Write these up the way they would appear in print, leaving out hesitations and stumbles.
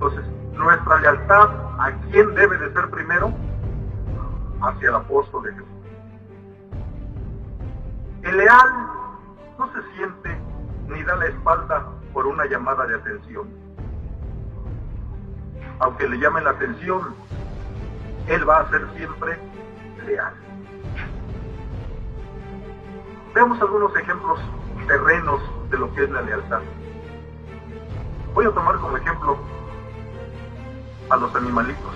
Entonces, nuestra lealtad, ¿a quién debe de ser primero? Hacia el apóstol de Jesús. El leal no se siente ni da la espalda por una llamada de atención. Aunque le llamen la atención, él va a ser siempre leal. Veamos algunos ejemplos terrenos de lo que es la lealtad. Voy a tomar como ejemplo a los animalitos.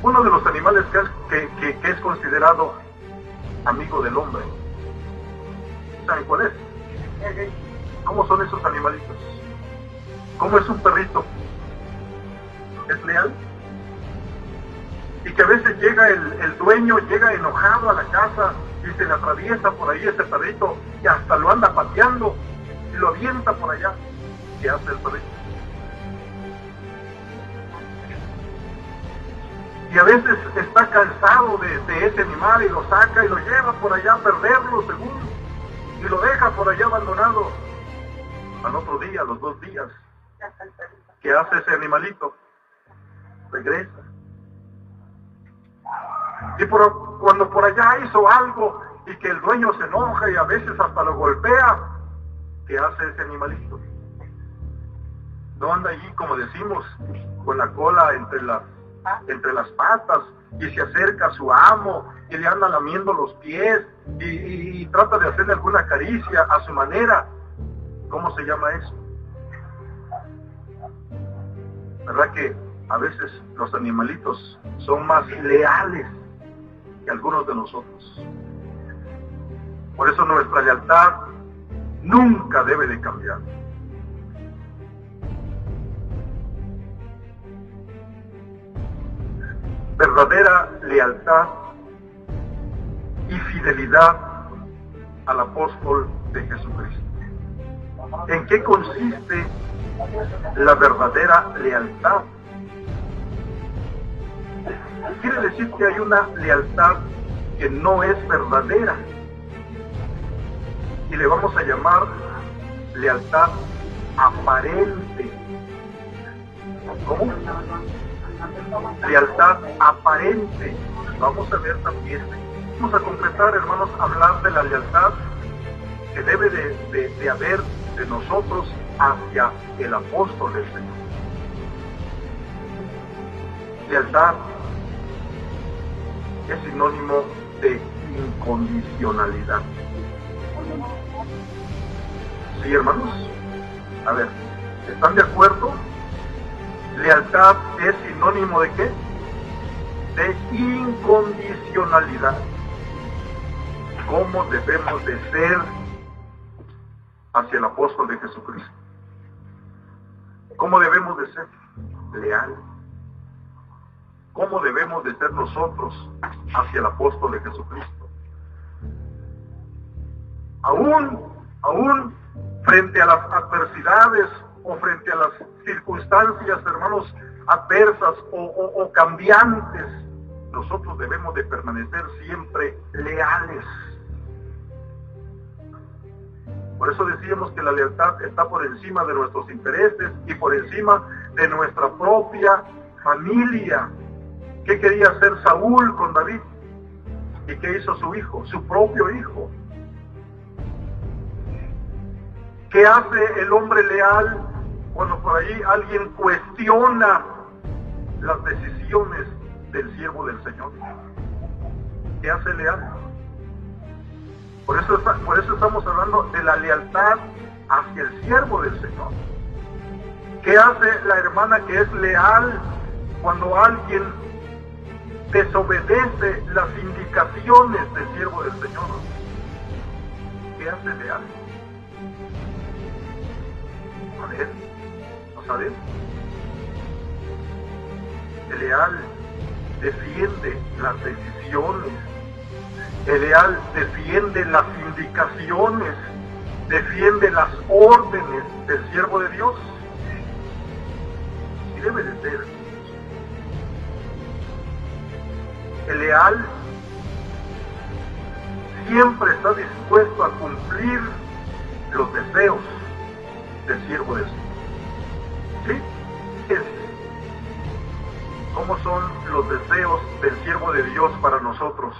Uno de los animales que es considerado amigo del hombre, ¿saben cuál es? ¿Cómo son esos animalitos? ¿Cómo es un perrito? ¿Es leal? Y que a veces llega el dueño, llega enojado a la casa y se le atraviesa por ahí ese perrito y hasta lo anda pateando y lo avienta por allá. ¿Qué hace el perrito? Y a veces está cansado de ese animal y lo saca y lo lleva por allá a perderlo según, y lo deja por allá abandonado. Al otro día, a los 2 días, ¿qué hace ese animalito? Regresa. Y cuando por allá hizo algo y que el dueño se enoja y a veces hasta lo golpea, ¿qué hace ese animalito? No anda allí, como decimos, con la cola entre las patas y se acerca a su amo y le anda lamiendo los pies y trata de hacerle alguna caricia a su manera. ¿Cómo se llama eso? ¿Verdad que a veces los animalitos son más leales que algunos de nosotros? Por eso nuestra lealtad nunca debe de cambiar. Verdadera lealtad y fidelidad al apóstol de Jesucristo. ¿En qué consiste la verdadera lealtad? Quiere decir que hay una lealtad que no es verdadera y le vamos a llamar lealtad aparente. ¿Cómo? Lealtad aparente. Vamos a ver también, vamos a completar, hermanos, hablar de la lealtad que debe de haber de nosotros hacia el apóstol del Señor. Lealtad es sinónimo de incondicionalidad. ¿Sí, hermanos? A ver, ¿están de acuerdo? Lealtad es sinónimo de ¿qué? De incondicionalidad. ¿Cómo debemos de ser hacia el apóstol de Jesucristo? ¿Cómo debemos de ser? Leal. ¿Cómo debemos de ser nosotros hacia el apóstol de Jesucristo? Aún frente a las adversidades o frente a las circunstancias, hermanos, adversas o cambiantes, nosotros debemos de permanecer siempre leales. Por eso decíamos que la lealtad está por encima de nuestros intereses y por encima de nuestra propia familia. ¿Qué quería hacer Saúl con David? ¿Y qué hizo su hijo? Su propio hijo. ¿Qué hace el hombre leal cuando por ahí alguien cuestiona las decisiones del siervo del Señor? ¿Qué hace leal? Por eso estamos hablando de la lealtad hacia el siervo del Señor. ¿Qué hace la hermana que es leal cuando alguien desobedece las indicaciones del siervo del Señor? ¿Qué hace leal? A ver, ¿no sabes? El leal defiende las decisiones. El leal defiende las indicaciones, defiende las órdenes del siervo de Dios. Y debe de ser. El leal siempre está dispuesto a cumplir los deseos del siervo de Dios. ¿Sí? ¿Cómo son los deseos del siervo de Dios para nosotros?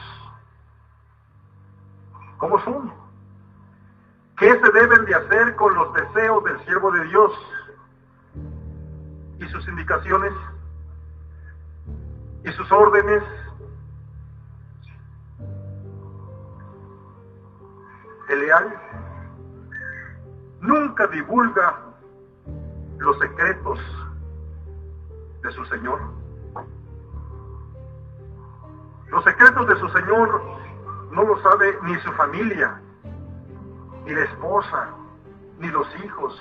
¿Cómo son? ¿Qué se deben de hacer con los deseos del siervo de Dios? ¿Y sus indicaciones? ¿Y sus órdenes? El leal nunca divulga los secretos de su Señor. Los secretos de su Señor no lo sabe ni su familia, ni la esposa, ni los hijos.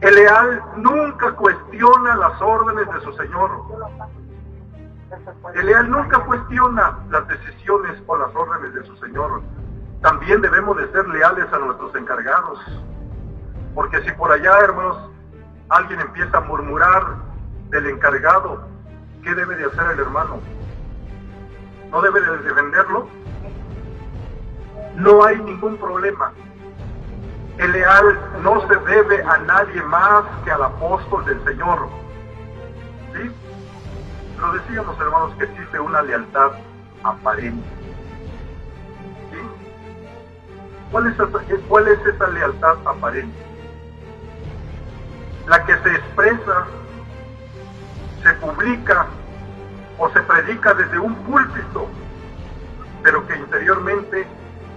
El leal nunca cuestiona las órdenes de su Señor. El leal nunca cuestiona las decisiones o las órdenes de su Señor. También debemos de ser leales a nuestros encargados. Porque si por allá, hermanos, alguien empieza a murmurar del encargado, ¿qué debe de hacer el hermano? ¿No debe de defenderlo? No hay ningún problema. El leal no se debe a nadie más que al apóstol del Señor. ¿Sí? Lo decíamos, hermanos, que existe una lealtad aparente. ¿Sí? ¿Cuál es esa lealtad aparente? La que se expresa, se publica o se predica desde un púlpito, pero que interiormente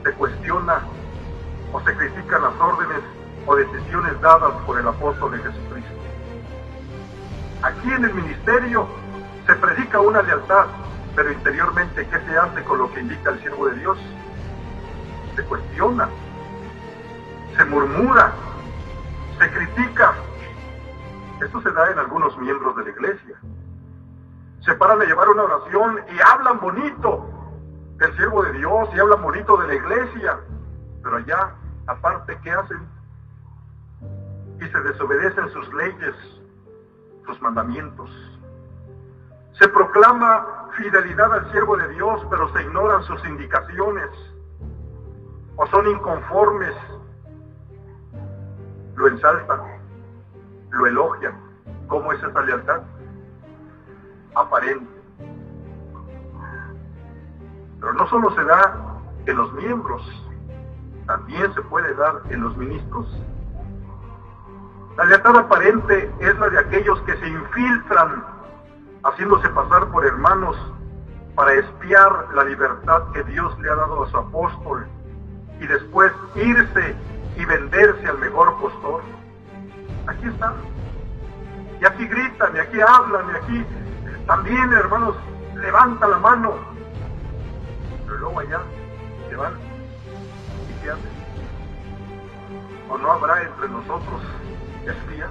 se cuestiona o se critican las órdenes o decisiones dadas por el apóstol de Jesucristo. Aquí en el ministerio se predica una lealtad, pero interiormente, ¿qué se hace con lo que indica el siervo de Dios? Se cuestiona, se murmura, se critica. Esto se da en algunos miembros de la iglesia. Se paran a llevar una oración y hablan bonito del siervo de Dios y hablan bonito de la iglesia, pero allá, aparte, ¿qué hacen? Y se desobedecen sus leyes, sus mandamientos. Se proclama fidelidad al siervo de Dios, pero se ignoran sus indicaciones, o son inconformes, lo ensalzan, lo elogian. ¿Cómo es esa lealtad? Aparente. Pero no solo se da en los miembros, también se puede dar en los ministros. La lealtad aparente es la de aquellos que se infiltran, haciéndose pasar por hermanos para espiar la libertad que Dios le ha dado a su apóstol y después irse y venderse al mejor postor. Aquí están, y aquí gritan, y aquí hablan, y aquí también, hermanos, levantan la mano, pero luego allá se van. ¿Y qué hacen? ¿O no habrá entre nosotros espías?